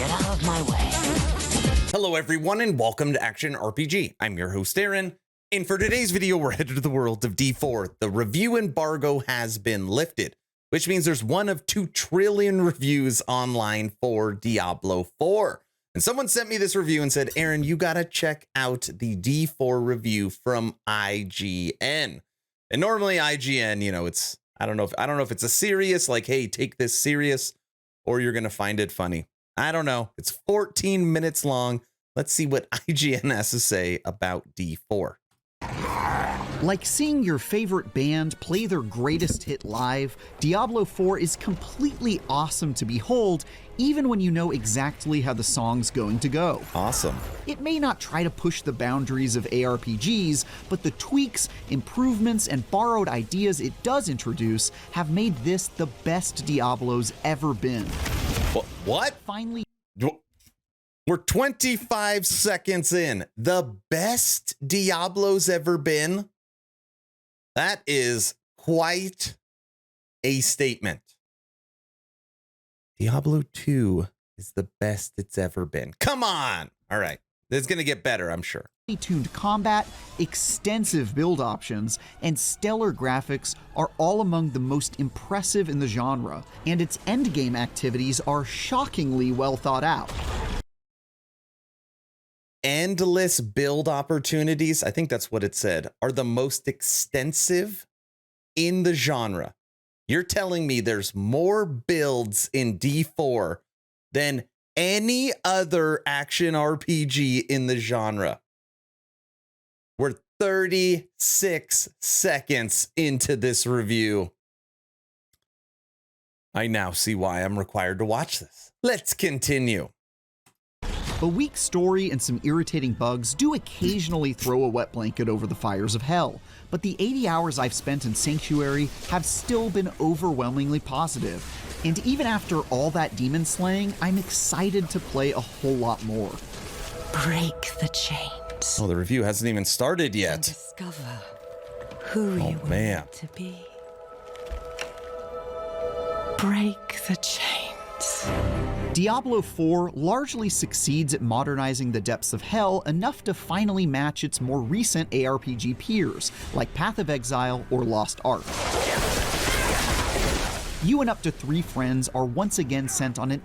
Get out of my way. Hello everyone and welcome to Action RPG. I'm your host Aaron, and for today's video we're headed to the world of D4. The review embargo has been lifted, which means there's 1 of 2 trillion reviews online for Diablo 4. And someone sent me this review and said, Aaron, you gotta check out the D4 review from IGN. And normally IGN, you know, it's I don't know if it's a serious, like, hey, take this serious, or you're gonna find it funny. I don't know. It's 14 minutes long. Let's see what IGN has to say about D4. Like seeing your favorite band play their greatest hit live, Diablo 4 is completely awesome to behold, even when you know exactly how the song's going to go. Awesome. It may not try to push the boundaries of ARPGs, but the tweaks, improvements, and borrowed ideas it does introduce have made this the best Diablo's ever been. What? Finally, we're 25 seconds in. The best Diablo's ever been? That is quite a statement. Diablo 2 is the best it's ever been. Come on. All right. It's going to get better, I'm sure. tuned combat, extensive build options, and stellar graphics are all among the most impressive in the genre, and its endgame activities are shockingly well thought out. Endless build opportunities, I think that's what it said, are the most extensive in the genre. You're telling me there's more builds in D4 than any other action RPG in the genre. We're 36 seconds into this review. I now see why I'm required to watch this. Let's continue. A weak story and some irritating bugs do occasionally throw a wet blanket over the fires of hell, but the 80 hours I've spent in Sanctuary have still been overwhelmingly positive. And even after all that demon slaying, I'm excited to play a whole lot more. Break the chains. Oh, the review hasn't even started And yet. discover who you were man. meant to be. Break the chains. Diablo 4 largely succeeds at modernizing the depths of hell enough to finally match its more recent ARPG peers, like Path of Exile or Lost Ark. You and up to 3 friends are once again sent on an...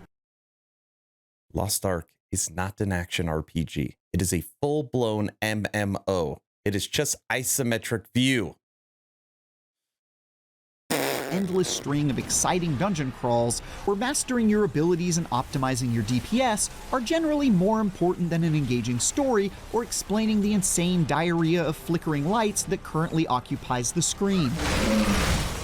Lost Ark is not an action RPG. It is a full-blown MMO. It is just isometric view. endless string of exciting dungeon crawls where mastering your abilities and optimizing your DPS are generally more important than an engaging story or explaining the insane diarrhea of flickering lights that currently occupies the screen.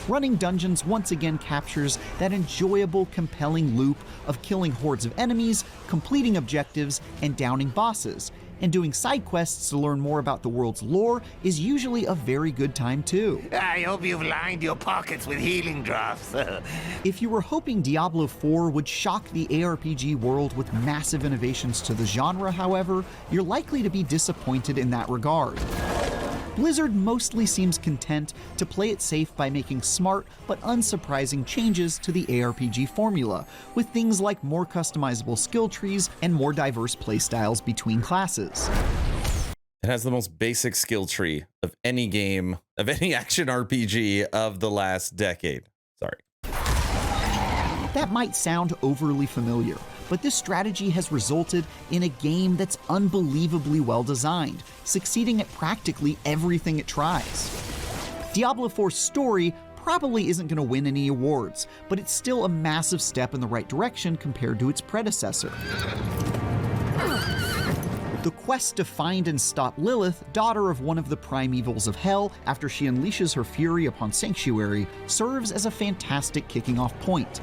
Running dungeons once again captures that enjoyable, compelling loop of killing hordes of enemies, completing objectives, and downing bosses. And doing side quests to learn more about the world's lore is usually a very good time too. I hope you've lined your pockets with healing drops. If you were hoping Diablo 4 would shock the ARPG world with massive innovations to the genre, however, you're likely to be disappointed in that regard. Blizzard mostly seems content to play it safe by making smart but unsurprising changes to the ARPG formula, with things like more customizable skill trees and more diverse playstyles between classes. It has the most basic skill tree of any game, of any action RPG of the last decade. Sorry. That might sound overly familiar, but this strategy has resulted in a game that's unbelievably well designed, succeeding at practically everything it tries. Diablo 4's story probably isn't going to win any awards, but it's still a massive step in the right direction compared to its predecessor. The quest to find and stop Lilith, daughter of one of the primevals of hell, after she unleashes her fury upon Sanctuary, serves as a fantastic kicking off point.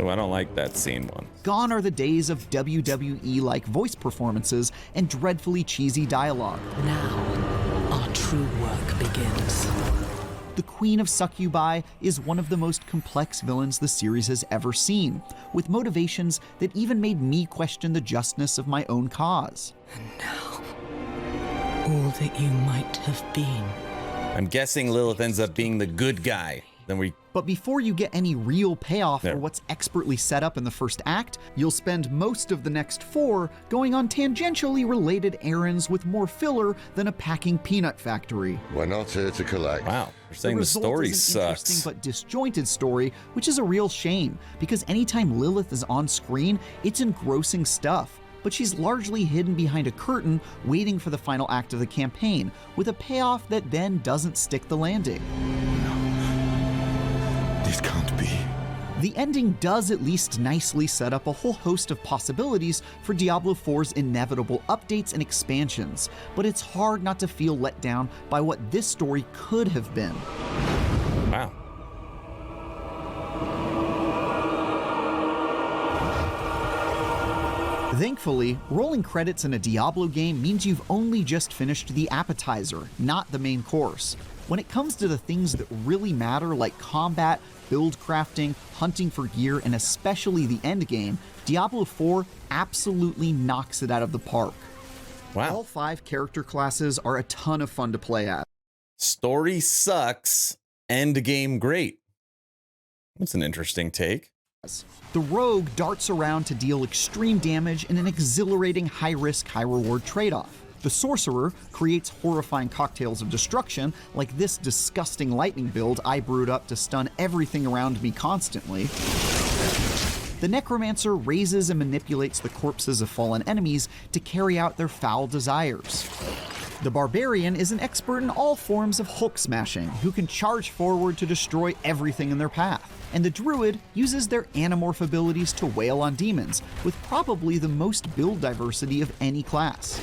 Oh, I don't like that scene one. Gone are the days of WWE-like voice performances and dreadfully cheesy dialogue. Now, our true work begins. The Queen of Succubi is one of the most complex villains the series has ever seen, with motivations that even made me question the justness of my own cause. And now, all that you might have been. I'm guessing Lilith ends up being the good guy then we... But before you get any real payoff There. for what's expertly set up in the first act, you'll spend most of the next 4 going on tangentially related errands with more filler than a packing peanut factory. We're not here to collect. Wow, they're saying the result story is an sucks. interesting but disjointed story, which is a real shame, because anytime Lilith is on screen, it's engrossing stuff. But she's largely hidden behind a curtain, waiting for the final act of the campaign, with a payoff that then doesn't stick the landing. This can't be. The ending does at least nicely set up a whole host of possibilities for Diablo 4's inevitable updates and expansions, but it's hard not to feel let down by what this story could have been. Wow. Thankfully, rolling credits in a Diablo game means you've only just finished the appetizer, not the main course. When it comes to the things that really matter, like combat, build crafting, hunting for gear, and especially the endgame, Diablo 4 absolutely knocks it out of the park. Wow. All 5 character classes are a ton of fun to play as. Story sucks, end game great. That's an interesting take. The rogue darts around to deal extreme damage in an exhilarating high-risk, high-reward trade-off. The sorcerer creates horrifying cocktails of destruction, like this disgusting lightning build I brewed up to stun everything around me constantly. The necromancer raises and manipulates the corpses of fallen enemies to carry out their foul desires. The barbarian is an expert in all forms of Hulk smashing, who can charge forward to destroy everything in their path. And the druid uses their anamorph abilities to wail on demons, with probably the most build diversity of any class.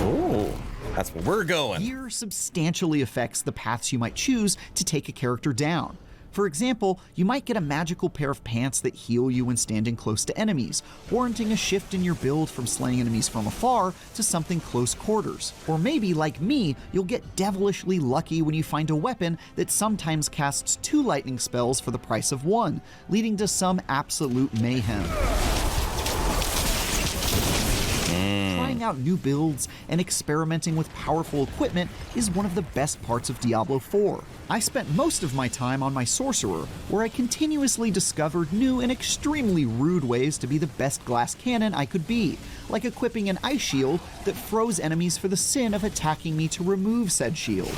Oh, that's where we're going. Gear substantially affects the paths you might choose to take a character down. For example, you might get a magical pair of pants that heal you when standing close to enemies, warranting a shift in your build from slaying enemies from afar to something close quarters. Or maybe, like me, you'll get devilishly lucky when you find a weapon that sometimes casts 2 lightning spells for the price of 1, leading to some absolute mayhem. Trying out new builds and experimenting with powerful equipment is one of the best parts of Diablo 4. I spent most of my time on my sorcerer, where I continuously discovered new and extremely rude ways to be the best glass cannon I could be, like equipping an ice shield that froze enemies for the sin of attacking me to remove said shield.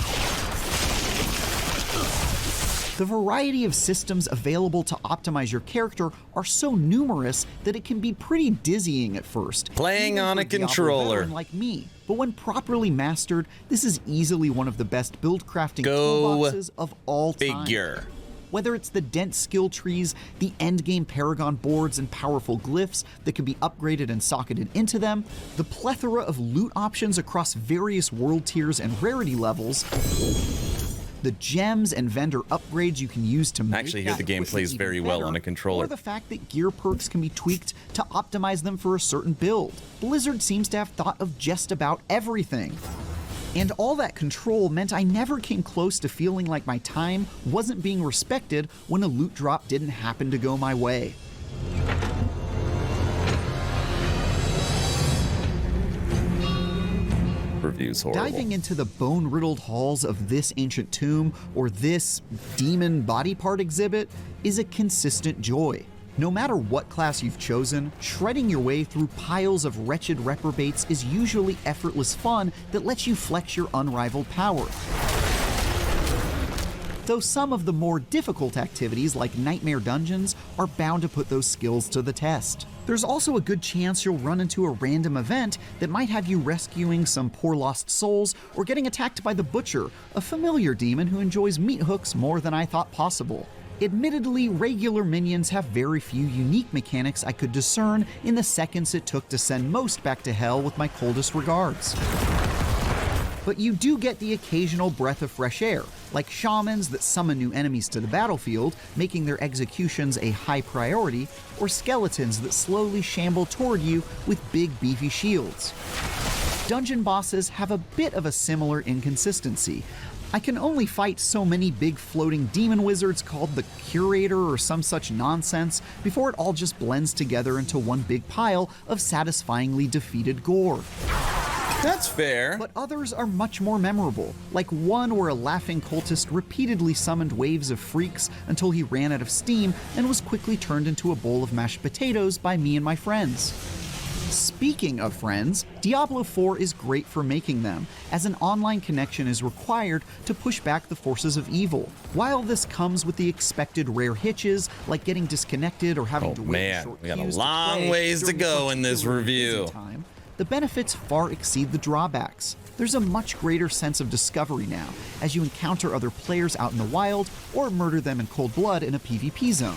The variety of systems available to optimize your character are so numerous that it can be pretty dizzying at first. Playing even on for a Diablo controller. veteran like me. But when properly mastered, this is easily one of the best build crafting Go toolboxes of all time. Figure. Whether it's the dense skill trees, the endgame paragon boards and powerful glyphs that can be upgraded and socketed into them, the plethora of loot options across various world tiers and rarity levels, the gems and vendor upgrades you can use to make Actually, here that the game equipment plays even very well better, on a controller. or the fact that gear perks can be tweaked to optimize them for a certain build. Blizzard seems to have thought of just about everything. And all that control meant I never came close to feeling like my time wasn't being respected when a loot drop didn't happen to go my way. Review's horrible. Diving into the bone-riddled halls of this ancient tomb or this demon body part exhibit is a consistent joy. No matter what class you've chosen, shredding your way through piles of wretched reprobates is usually effortless fun that lets you flex your unrivaled power. Though some of the more difficult activities like nightmare dungeons are bound to put those skills to the test. There's also a good chance you'll run into a random event that might have you rescuing some poor lost souls or getting attacked by the Butcher, a familiar demon who enjoys meat hooks more than I thought possible. Admittedly, regular minions have very few unique mechanics I could discern in the seconds it took to send most back to hell with my coldest regards. But you do get the occasional breath of fresh air, like shamans that summon new enemies to the battlefield, making their executions a high priority, or skeletons that slowly shamble toward you with big beefy shields. Dungeon bosses have a bit of a similar inconsistency. I can only fight so many big floating demon wizards called the Curator or some such nonsense before it all just blends together into one big pile of satisfyingly defeated gore. That's fair. But others are much more memorable, like one where a laughing cultist repeatedly summoned waves of freaks until he ran out of steam and was quickly turned into a bowl of mashed potatoes by me and my friends. Speaking of friends, Diablo IV is great for making them, as an online connection is required to push back the forces of evil. While this comes with the expected rare hitches, like getting disconnected or having to wait in short we got a queues long play ways to during go in this particularly busy review. time, the benefits far exceed the drawbacks. There's a much greater sense of discovery now, as you encounter other players out in the wild or murder them in cold blood in a PvP zone.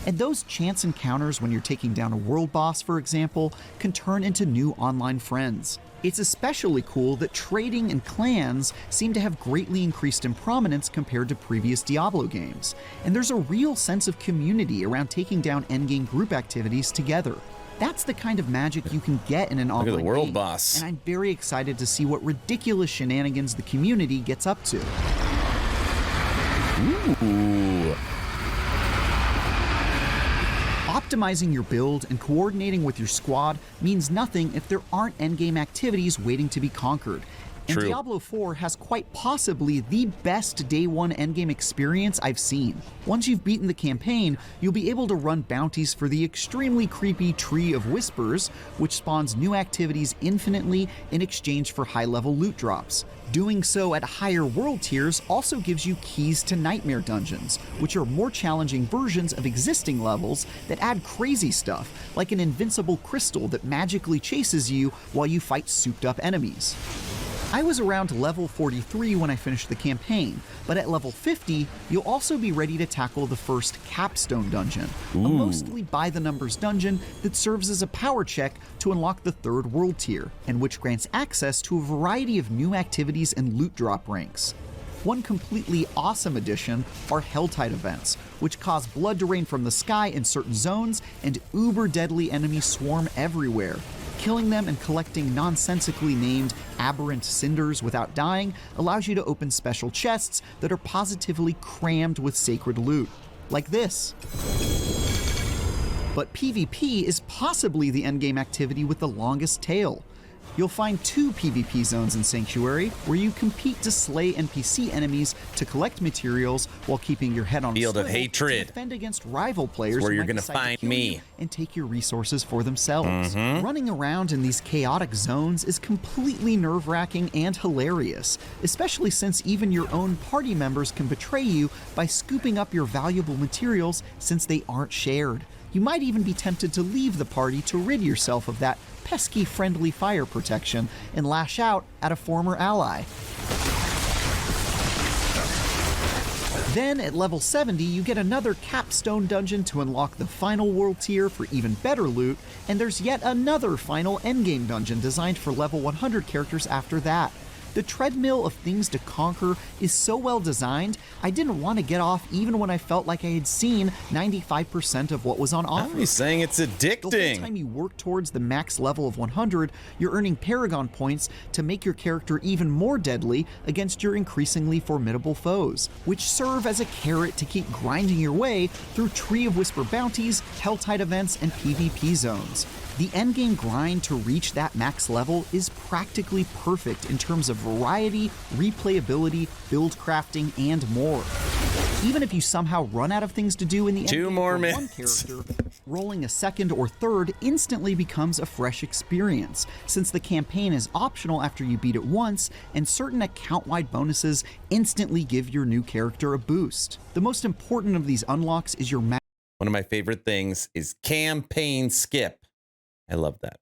And those chance encounters when you're taking down a world boss, for example, can turn into new online friends. It's especially cool that trading and clans seem to have greatly increased in prominence compared to previous Diablo games. And there's a real sense of community around taking down endgame group activities together. That's the kind of magic you can get in an online Look at the world game, boss. and I'm very excited to see what ridiculous shenanigans the community gets up to. Ooh. Optimizing your build and coordinating with your squad means nothing if there aren't endgame activities waiting to be conquered. And True. Diablo IV has quite possibly the best day one endgame experience I've seen. Once you've beaten the campaign, you'll be able to run bounties for the extremely creepy Tree of Whispers, which spawns new activities infinitely in exchange for high-level loot drops. Doing so at higher world tiers also gives you keys to nightmare dungeons, which are more challenging versions of existing levels that add crazy stuff, like an invincible crystal that magically chases you while you fight souped-up enemies. I was around level 43 when I finished the campaign, but at level 50, you'll also be ready to tackle the first capstone dungeon, a mostly by-the-numbers dungeon that serves as a power check to unlock the third world tier, and which grants access to a variety of new activities and loot drop ranks. One completely awesome addition are Helltide events, which cause blood to rain from the sky in certain zones and uber-deadly enemies swarm everywhere. Killing them and collecting nonsensically named aberrant cinders without dying allows you to open special chests that are positively crammed with sacred loot, like this. But PvP is possibly the endgame activity with the longest tail. You'll find 2 PvP zones in Sanctuary, where you compete to slay NPC enemies to collect materials while keeping your head on a Field of swivel Hatred. to defend against rival players Where who you're might gonna decide to find kill me. you and take your resources for themselves. Running around in these chaotic zones is completely nerve-wracking and hilarious, especially since even your own party members can betray you by scooping up your valuable materials since they aren't shared. You might even be tempted to leave the party to rid yourself of that pesky friendly fire protection and lash out at a former ally. Then at level 70, you get another capstone dungeon to unlock the final world tier for even better loot, and there's yet another final endgame dungeon designed for level 100 characters after that. The treadmill of things to conquer is so well designed, I didn't want to get off even when I felt like I had seen 95% of what was on offer. He's saying it's The whole addicting. time you work towards the max level of 100, you're earning Paragon points to make your character even more deadly against your increasingly formidable foes, which serve as a carrot to keep grinding your way through Tree of Whisper bounties, Helltide events, and PvP zones. The endgame grind to reach that max level is practically perfect in terms of variety, replayability, build crafting, and more. Even if you somehow run out of things to do in the 2 endgame more for one minutes. character, rolling a second or third instantly becomes a fresh experience, since the campaign is optional after you beat it once, and certain account-wide bonuses instantly give your new character a boost. The most important of these unlocks is your One of my favorite things is campaign skip. I love that.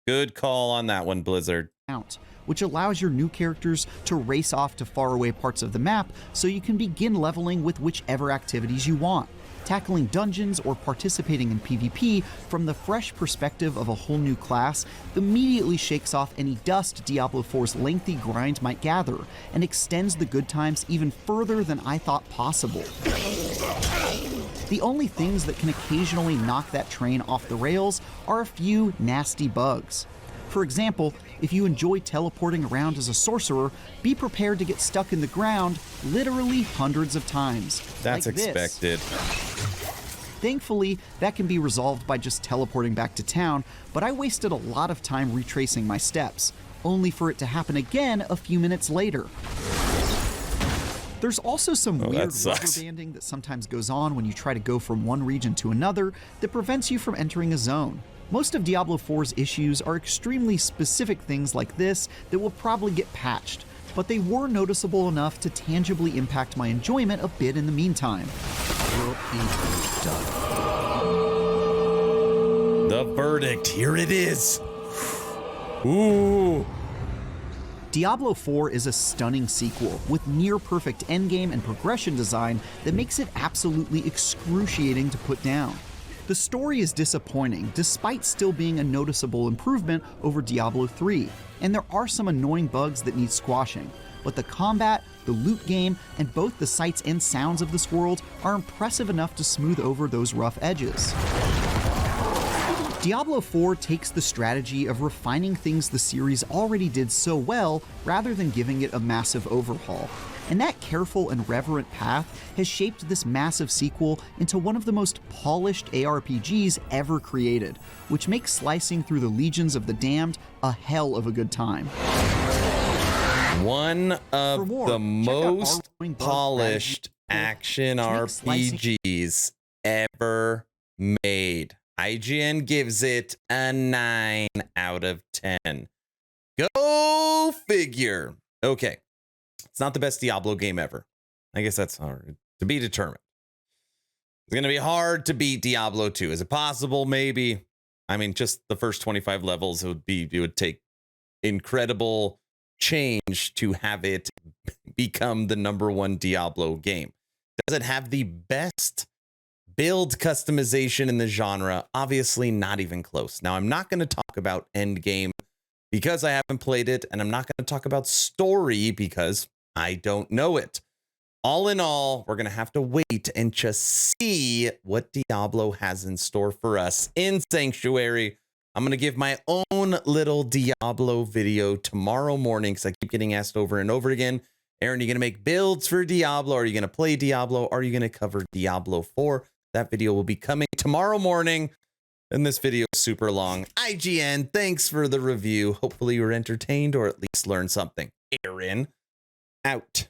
Good call on that one, Blizzard. mount, which allows your new characters to race off to faraway parts of the map so you can begin leveling with whichever activities you want. Tackling dungeons or participating in PvP from the fresh perspective of a whole new class immediately shakes off any dust Diablo 4's lengthy grind might gather and extends the good times even further than I thought possible. The only things that can occasionally knock that train off the rails are a few nasty bugs. For example, if you enjoy teleporting around as a sorcerer, be prepared to get stuck in the ground literally hundreds of times. That's like this. expected. Thankfully, that can be resolved by just teleporting back to town, but I wasted a lot of time retracing my steps, only for it to happen again a few minutes later. There's also some weird rubber banding that sometimes goes on when you try to go from one region to another that prevents you from entering a zone. Most of Diablo 4's issues are extremely specific things like this that will probably get patched, but they were noticeable enough to tangibly impact my enjoyment a bit in the meantime. The verdict, here it is. Ooh. Diablo 4 is a stunning sequel with near-perfect endgame and progression design that makes it absolutely excruciating to put down. The story is disappointing, despite still being a noticeable improvement over Diablo 3, and there are some annoying bugs that need squashing, but the combat, the loot game, and both the sights and sounds of this world are impressive enough to smooth over those rough edges. Diablo 4 takes the strategy of refining things the series already did so well rather than giving it a massive overhaul. And that careful and reverent path has shaped this massive sequel into one of the most polished ARPGs ever created, which makes slicing through the legions of the damned a hell of a good time. One of the most polished action RPGs ever made. IGN gives it a 9 out of 10. Go figure. Okay. It's not the best Diablo game ever. I guess that's hard to be determined. It's going to be hard to beat Diablo 2. Is it possible? Maybe. I mean, just the first 25 levels, it would take incredible change to have it become the #1 Diablo game. Does it have the best build customization in the genre? Obviously not even close. Now, I'm not going to talk about Endgame because I haven't played it, and I'm not going to talk about story because I don't know it. All in all, we're going to have to wait and just see what Diablo has in store for us in Sanctuary. I'm going to give my own little Diablo video tomorrow morning because I keep getting asked over and over again, Aaron, are you going to make builds for Diablo? Are you going to play Diablo? Are you going to cover Diablo 4? That video will be coming tomorrow morning. And this video is super long. IGN, thanks for the review. Hopefully you were entertained or at least learned something. Aaron, out.